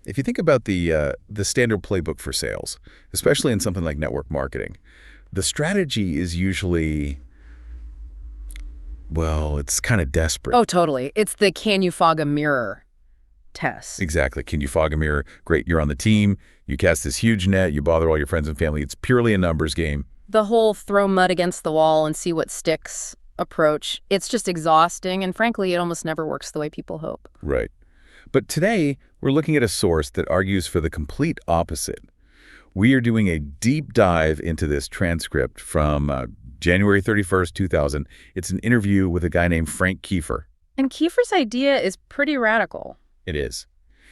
If you think about the standard playbook for sales, especially in something like network marketing, the strategy is usually, well, it's kind of desperate. Oh, totally. It's the can you fog a mirror test. Exactly. Can you fog a mirror? Great, you're on the team. You cast this huge net. You bother all your friends and family. It's purely a numbers game. The whole throw mud against the wall and see what sticks approach, it's just exhausting, and frankly, it almost never works the way people hope. Right. But today, we're looking at a source that argues for the complete opposite. We are doing a deep dive into this transcript from January 31st, 2000. It's an interview with a guy named Frank Kiefer. And Kiefer's idea is pretty radical. It is.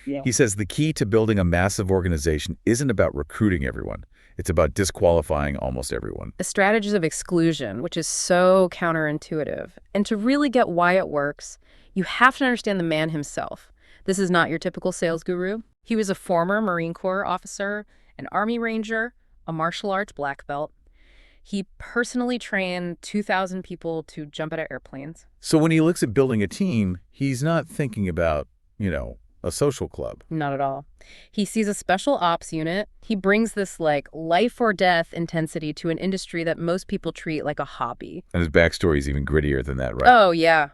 Yeah. He says the key to building a massive organization isn't about recruiting everyone. It's about disqualifying almost everyone. The strategies of exclusion, which is so counterintuitive. And to really get why it works, you have to understand the man himself. This is not your typical sales guru. He was a former Marine Corps officer, an Army Ranger, a martial arts black belt. He personally trained 2,000 people to jump out of airplanes. So when he looks at building a team, he's not thinking about, a social club. Not at all. He sees a special ops unit. He brings this life or death intensity to an industry that most people treat like a hobby. And his backstory is even grittier than that, right? Oh, yeah.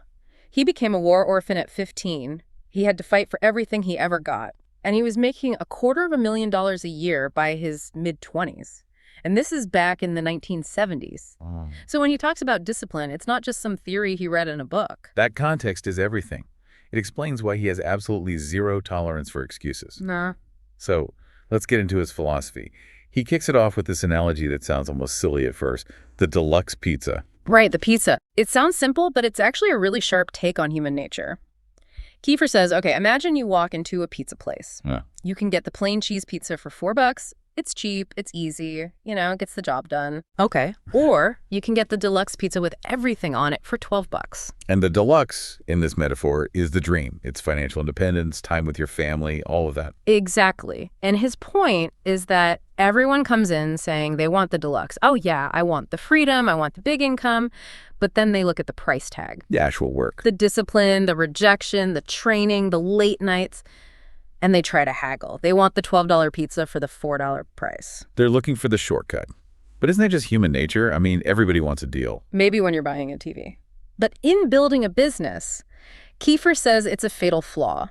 He became a war orphan at 15. He had to fight for everything he ever got. And he was making $250,000 a year by his mid-20s. And this is back in the 1970s. Oh. So when he talks about discipline, it's not just some theory he read in a book. That context is everything. It explains why he has absolutely zero tolerance for excuses. Nah. So let's get into his philosophy. He kicks it off with this analogy that sounds almost silly at first, the deluxe pizza. Right, the pizza. It sounds simple, but it's actually a really sharp take on human nature. Kiefer says, okay, imagine you walk into a pizza place. Yeah. You can get the plain cheese pizza for $4. It's cheap, it's easy, it gets the job done. Okay. Or you can get the deluxe pizza with everything on it for $12. And the deluxe, in this metaphor, is the dream. It's financial independence, time with your family, all of that. Exactly. And his point is that everyone comes in saying they want the deluxe. Oh, yeah, I want the freedom, I want the big income. But then they look at the price tag. The actual work. The discipline, the rejection, the training, the late nights. And they try to haggle. They want the $12 pizza for the $4 price. They're looking for the shortcut. But isn't that just human nature? I mean, everybody wants a deal. Maybe when you're buying a TV. But in building a business, Kiefer says it's a fatal flaw.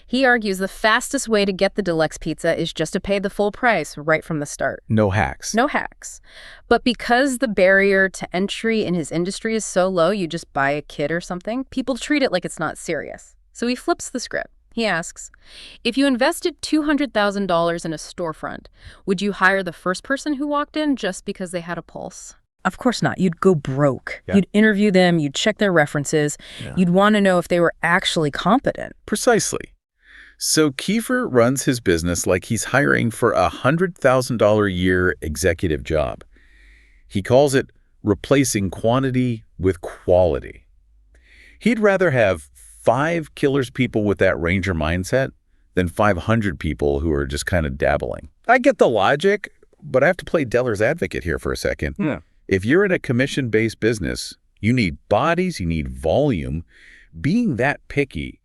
He argues the fastest way to get the deluxe pizza is just to pay the full price right from the start. No hacks. No hacks. But because the barrier to entry in his industry is so low, you just buy a kit or something, people treat it like it's not serious. So he flips the script. He asks, if you invested $200,000 in a storefront, would you hire the first person who walked in just because they had a pulse? Of course not. You'd go broke. Yeah. You'd interview them. You'd check their references. Yeah. You'd want to know if they were actually competent. Precisely. So Kiefer runs his business like he's hiring for a $100,000 a year executive job. He calls it replacing quantity with quality. He'd rather have 5 killers people with that Ranger mindset than 500 people who are just kind of dabbling. I get the logic, but I have to play devil's advocate here for a second. Yeah. If you're in a commission-based business, you need bodies, you need volume. Being that picky,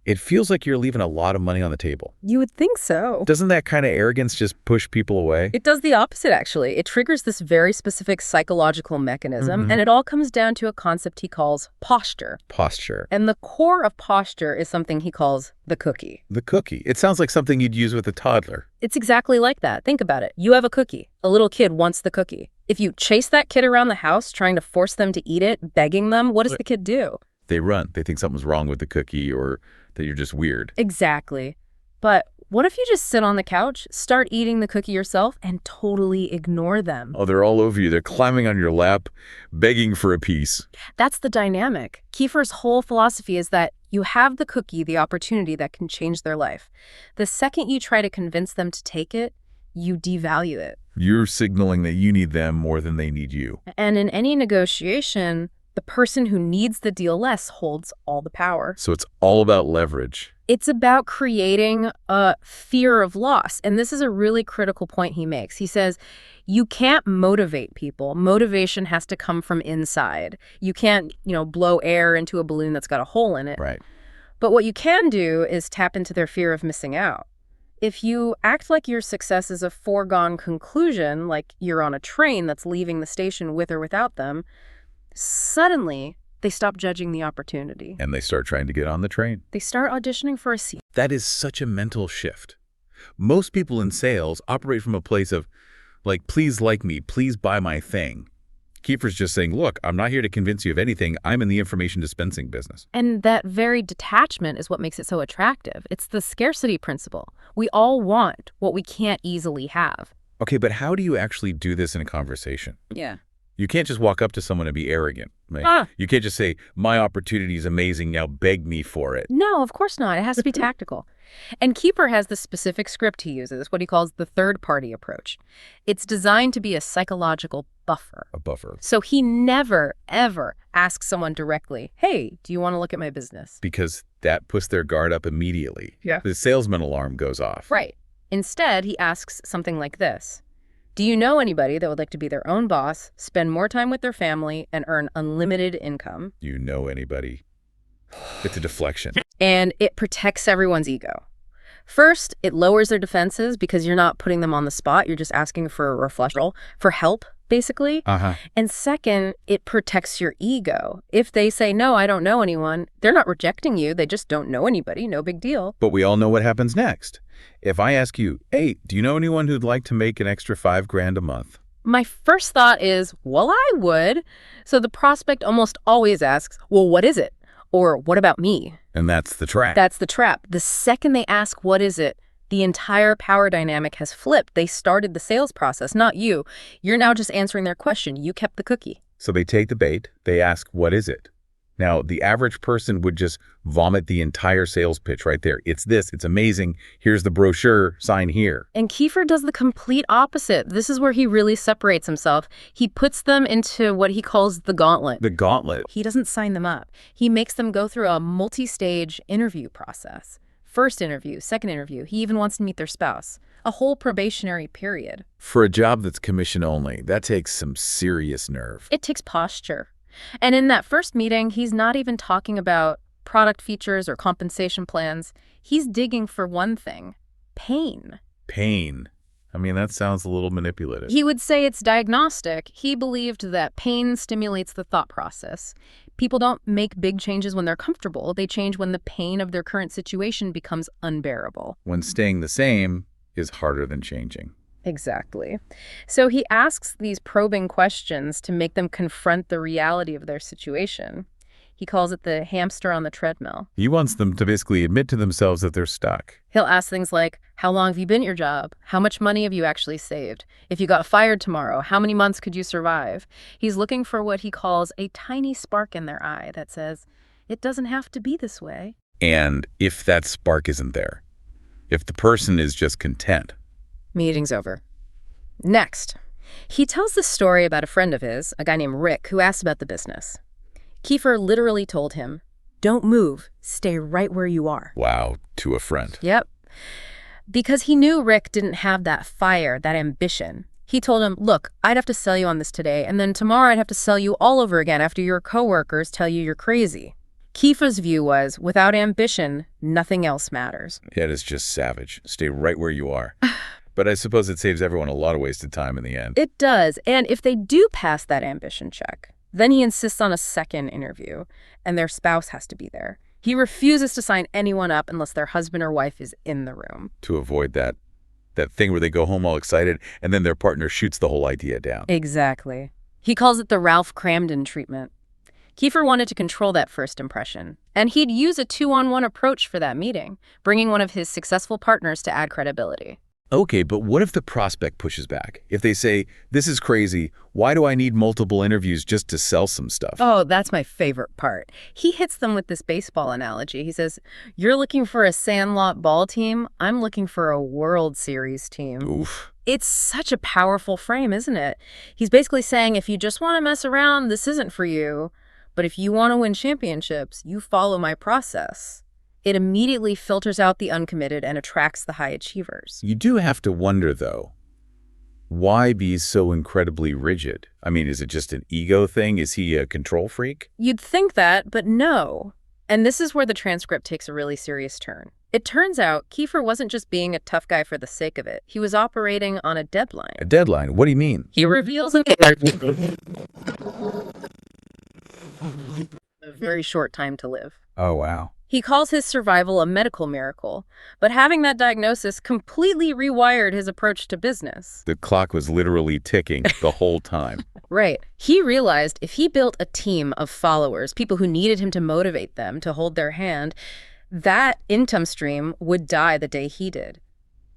it feels like you're leaving a lot of money on the table. You would think so. Doesn't that kind of arrogance just push people away? It does the opposite, actually. It triggers this very specific psychological mechanism, and it all comes down to a concept he calls posture. Posture. And the core of posture is something he calls the cookie. The cookie. It sounds like something you'd use with a toddler. It's exactly like that. Think about it. You have a cookie. A little kid wants the cookie. If you chase that kid around the house trying to force them to eat it, begging them, what does the kid do? They run. They think something's wrong with the cookie or that you're just weird. Exactly. But what if you just sit on the couch, start eating the cookie yourself, and totally ignore them? Oh, they're all over you. They're climbing on your lap, begging for a piece. That's the dynamic. Kiefer's whole philosophy is that you have the cookie, the opportunity that can change their life. The second you try to convince them to take it, you devalue it. You're signaling that you need them more than they need you. And in any negotiation, the person who needs the deal less holds all the power. So it's all about leverage. It's about creating a fear of loss. And this is a really critical point he makes. He says, you can't motivate people. Motivation has to come from inside. You can't, blow air into a balloon that's got a hole in it. Right. But what you can do is tap into their fear of missing out. If you act like your success is a foregone conclusion, like you're on a train that's leaving the station with or without them, suddenly they stop judging the opportunity. And they start trying to get on the train. They start auditioning for a seat. That is such a mental shift. Most people in sales operate from a place of, like, please like me, please buy my thing. Kiefer's just saying, look, I'm not here to convince you of anything. I'm in the information dispensing business. And that very detachment is what makes it so attractive. It's the scarcity principle. We all want what we can't easily have. Okay, but how do you actually do this in a conversation? Yeah. You can't just walk up to someone and be arrogant. Right? You can't just say, my opportunity is amazing, now beg me for it. No, of course not. It has to be tactical. And Kiefer has the specific script he uses, what he calls the third-party approach. It's designed to be a psychological buffer. A buffer. So he never, ever asks someone directly, hey, do you want to look at my business? Because that puts their guard up immediately. Yeah. The salesman alarm goes off. Right. Instead, he asks something like this. Do you know anybody that would like to be their own boss, spend more time with their family, and earn unlimited income? Do you know anybody? It's a deflection. And it protects everyone's ego. First, it lowers their defenses because you're not putting them on the spot. You're just asking for a refusal, for help, basically. And second, it protects your ego. If they say, no, I don't know anyone, they're not rejecting you. They just don't know anybody. No big deal. But we all know what happens next. If I ask you, hey, do you know anyone who'd like to make an extra $5,000 a month? My first thought is, well, I would. So the prospect almost always asks, well, what is it? Or what about me? And that's the trap. That's the trap. The second they ask, what is it? The entire power dynamic has flipped. They started the sales process, not you. You're now just answering their question. You kept the cookie. So they take the bait. They ask, what is it? Now, the average person would just vomit the entire sales pitch right there. It's this. It's amazing. Here's the brochure. Sign here. And Kiefer does the complete opposite. This is where he really separates himself. He puts them into what he calls the gauntlet. The gauntlet. He doesn't sign them up. He makes them go through a multi-stage interview process. First interview, second interview. He even wants to meet their spouse. A whole probationary period. For a job that's commission only, that takes some serious nerve. It takes posture. And in that first meeting, he's not even talking about product features or compensation plans. He's digging for one thing, pain. Pain. I mean, that sounds a little manipulative. He would say it's diagnostic. He believed that pain stimulates the thought process. People don't make big changes when they're comfortable. They change when the pain of their current situation becomes unbearable. When staying the same is harder than changing. Exactly. So he asks these probing questions to make them confront the reality of their situation. He calls it the hamster on the treadmill. He wants them to basically admit to themselves that they're stuck. He'll ask things like, how long have you been at your job? How much money have you actually saved? If you got fired tomorrow, how many months could you survive? He's looking for what he calls a tiny spark in their eye that says, it doesn't have to be this way. And if that spark isn't there, if the person is just content, meeting's over. Next, he tells the story about a friend of his, a guy named Rick, who asked about the business. Kiefer literally told him, don't move, stay right where you are. Wow, to a friend. Yep. Because he knew Rick didn't have that fire, that ambition. He told him, look, I'd have to sell you on this today, and then tomorrow I'd have to sell you all over again after your coworkers tell you you're crazy. Kiefer's view was, without ambition, nothing else matters. It is just savage. Stay right where you are. But I suppose it saves everyone a lot of wasted time in the end. It does. And if they do pass that ambition check, then he insists on a second interview, and their spouse has to be there. He refuses to sign anyone up unless their husband or wife is in the room. To avoid that thing where they go home all excited, and then their partner shoots the whole idea down. Exactly. He calls it the Ralph Cramden treatment. Kiefer wanted to control that first impression, and he'd use a two-on-one approach for that meeting, bringing one of his successful partners to add credibility. Okay, but what if the prospect pushes back? If they say, this is crazy, why do I need multiple interviews just to sell some stuff? Oh, that's my favorite part. He hits them with this baseball analogy. He says, you're looking for a sandlot ball team. I'm looking for a World Series team. Oof. It's such a powerful frame, isn't it? He's basically saying, if you just want to mess around, this isn't for you. But if you want to win championships, you follow my process. It immediately filters out the uncommitted and attracts the high achievers. You do have to wonder, though, why be so incredibly rigid? I mean, is it just an ego thing? Is he a control freak? You'd think that, but no. And this is where the transcript takes a really serious turn. It turns out Kiefer wasn't just being a tough guy for the sake of it. He was operating on a deadline. A deadline? What do you mean? He reveals a very short time to live. Oh, wow. He calls his survival a medical miracle, but having that diagnosis completely rewired his approach to business. The clock was literally ticking the whole time. Right. He realized if he built a team of followers, people who needed him to motivate them, to hold their hand, that income stream would die the day he did.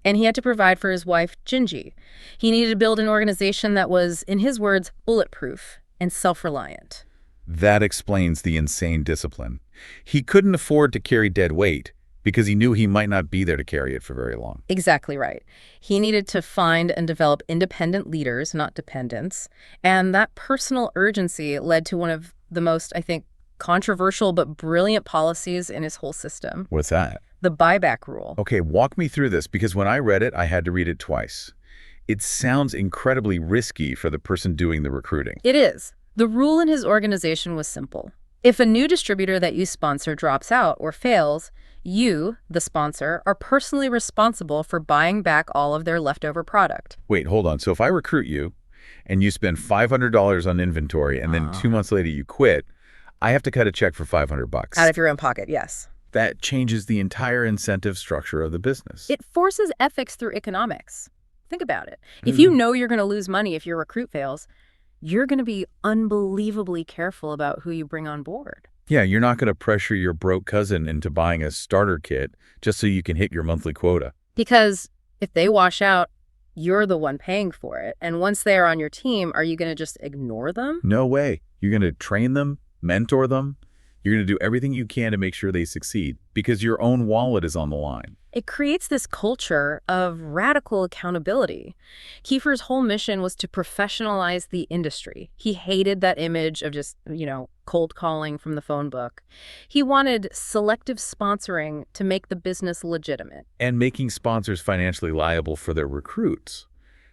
And he had to provide for his wife, Gingy. He needed to build an organization that was, in his words, bulletproof and self-reliant. That explains the insane discipline. He couldn't afford to carry dead weight because he knew he might not be there to carry it for very long. Exactly right. He needed to find and develop independent leaders, not dependents. And that personal urgency led to one of the most, I think, controversial but brilliant policies in his whole system. What's that? The buyback rule. Okay, walk me through this, because when I read it, I had to read it twice. It sounds incredibly risky for the person doing the recruiting. It is. The rule in his organization was simple. If a new distributor that you sponsor drops out or fails, you, the sponsor, are personally responsible for buying back all of their leftover product. Wait, hold on. So if I recruit you and you spend $500 on inventory and then 2 months later you quit, I have to cut a check for $500. Out of your own pocket, yes. That changes the entire incentive structure of the business. It forces ethics through economics. Think about it. If you know you're going to lose money if your recruit fails, you're going to be unbelievably careful about who you bring on board. Yeah, you're not going to pressure your broke cousin into buying a starter kit just so you can hit your monthly quota. Because if they wash out, you're the one paying for it. And once they are on your team, are you going to just ignore them? No way. You're going to train them, mentor them. You're going to do everything you can to make sure they succeed because your own wallet is on the line. It creates this culture of radical accountability. Kiefer's whole mission was to professionalize the industry. He hated that image of just, cold calling from the phone book. He wanted selective sponsoring to make the business legitimate. And making sponsors financially liable for their recruits.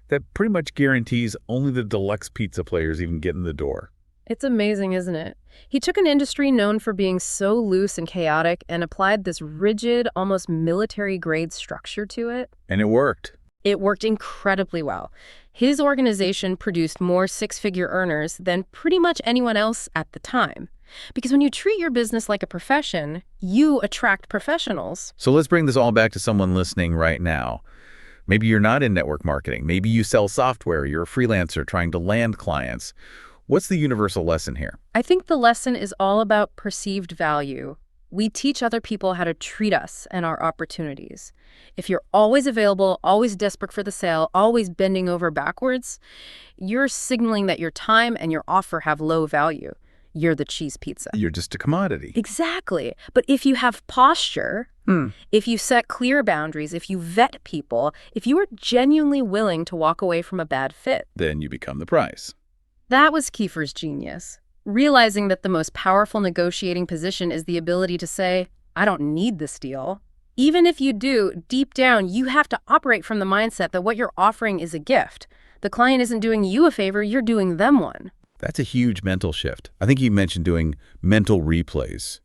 That pretty much guarantees only the deluxe pizza players even get in the door. It's amazing, isn't it? He took an industry known for being so loose and chaotic and applied this rigid, almost military-grade structure to it. And it worked. It worked incredibly well. His organization produced more six-figure earners than pretty much anyone else at the time. Because when you treat your business like a profession, you attract professionals. So let's bring this all back to someone listening right now. Maybe you're not in network marketing. Maybe you sell software. You're a freelancer trying to land clients. What's the universal lesson here? I think the lesson is all about perceived value. We teach other people how to treat us and our opportunities. If you're always available, always desperate for the sale, always bending over backwards, you're signaling that your time and your offer have low value. You're the cheese pizza. You're just a commodity. Exactly. But if you have posture, if you set clear boundaries, if you vet people, if you are genuinely willing to walk away from a bad fit, then you become the price. That was Kiefer's genius, realizing that the most powerful negotiating position is the ability to say, I don't need this deal. Even if you do, deep down, you have to operate from the mindset that what you're offering is a gift. The client isn't doing you a favor, you're doing them one. That's a huge mental shift. I think you mentioned doing mental replays,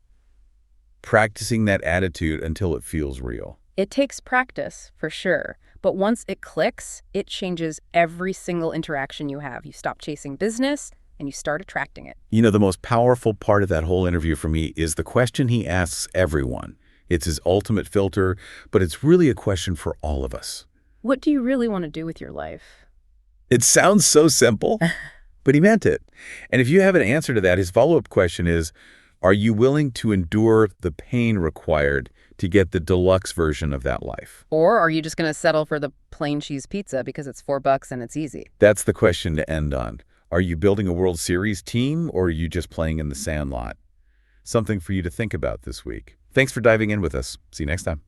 practicing that attitude until it feels real. It takes practice, for sure. But once it clicks, it changes every single interaction you have. You stop chasing business and you start attracting it. The most powerful part of that whole interview for me is the question he asks everyone. It's his ultimate filter, but it's really a question for all of us. What do you really want to do with your life? It sounds so simple, but he meant it. And if you have an answer to that, his follow-up question is, are you willing to endure the pain required to get the deluxe version of that life? Or are you just going to settle for the plain cheese pizza because it's $4 and it's easy? That's the question to end on. Are you building a World Series team, or are you just playing in the sandlot? Something for you to think about this week. Thanks for diving in with us. See you next time.